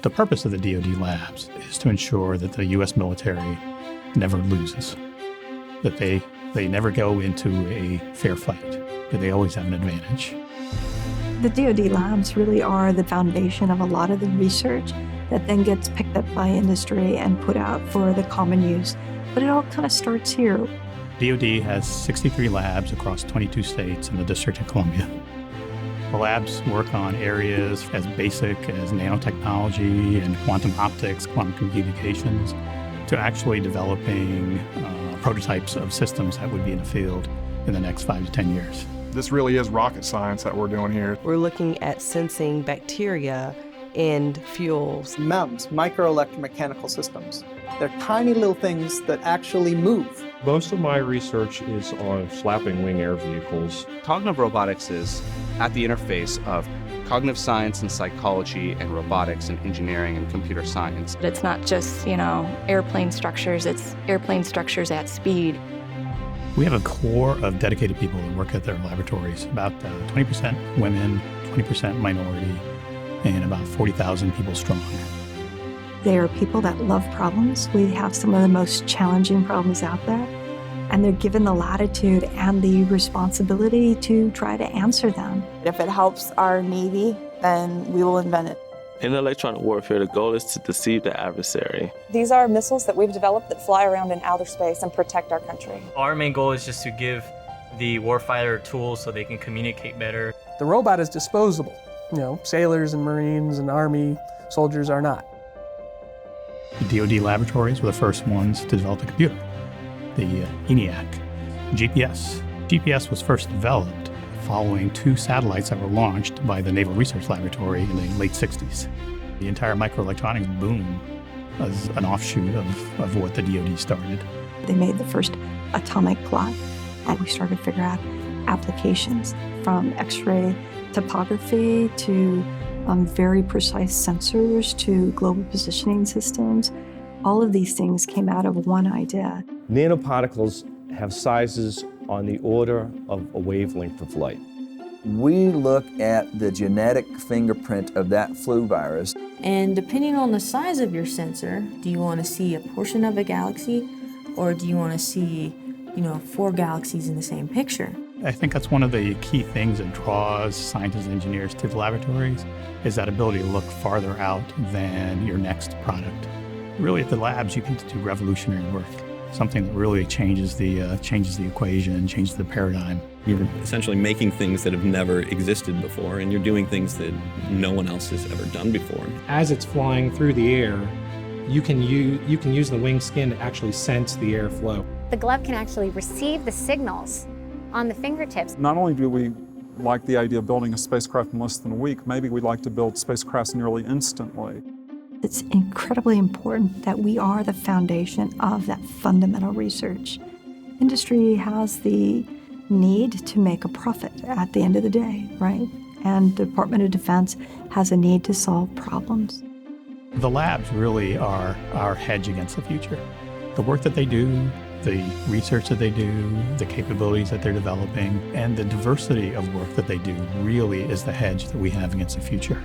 The purpose of the DoD labs is to ensure that the U.S. military never loses, that they never go into a fair fight, that they always have an advantage. The DoD labs really are the foundation of a lot of the research that then gets picked up by industry and put out for the common use. But it all kind of starts here. DoD has 63 labs across 22 states and the District of Columbia. The labs work on areas as basic as nanotechnology and quantum optics, quantum communications, to actually developing prototypes of systems that would be in the field in the next 5 to 10 years. This really is rocket science that we're doing here. We're looking at sensing bacteria in fuels. MEMS, microelectromechanical systems. They're tiny little things that actually move. Most of my research is on flapping wing air vehicles. Cognitive robotics is at the interface of cognitive science and psychology and robotics and engineering and computer science. It's not just, airplane structures, it's airplane structures at speed. We have a core of dedicated people that work at their laboratories, about 20% women, 20% minority, and about 40,000 people strong. They are people that love problems. We have some of the most challenging problems out there, and they're given the latitude and the responsibility to try to answer them. If it helps our Navy, then we will invent it. In electronic warfare, the goal is to deceive the adversary. These are missiles that we've developed that fly around in outer space and protect our country. Our main goal is just to give the warfighter tools so they can communicate better. The robot is disposable. Sailors and Marines and Army soldiers are not. The DoD laboratories were the first ones to develop a computer, the ENIAC. GPS was first developed following 2 satellites that were launched by the Naval Research Laboratory in the late 60s. The entire microelectronics boom was an offshoot of what the DoD started. They made the first atomic clock, and we started to figure out applications from X-ray topography to very precise sensors to global positioning systems. All of these things came out of one idea. Nanoparticles have sizes on the order of a wavelength of light. We look at the genetic fingerprint of that flu virus. And depending on the size of your sensor, do you want to see a portion of a galaxy, or do you want to see, 4 galaxies in the same picture? I think that's one of the key things that draws scientists and engineers to the laboratories, is that ability to look farther out than your next product. Really, at the labs, you can do revolutionary work, something that really changes the equation, changes the paradigm. You're essentially making things that have never existed before, and you're doing things that no one else has ever done before. As it's flying through the air, you can use the wing skin to actually sense the airflow. The glove can actually receive the signals on the fingertips. Not only do we like the idea of building a spacecraft in less than a week, maybe we'd like to build spacecrafts nearly instantly. It's incredibly important that we are the foundation of that fundamental research. Industry has the need to make a profit at the end of the day, right? And the Department of Defense has a need to solve problems. The labs really are our hedge against the future. The work that they do, the research that they do, the capabilities that they're developing, and the diversity of work that they do really is the hedge that we have against the future.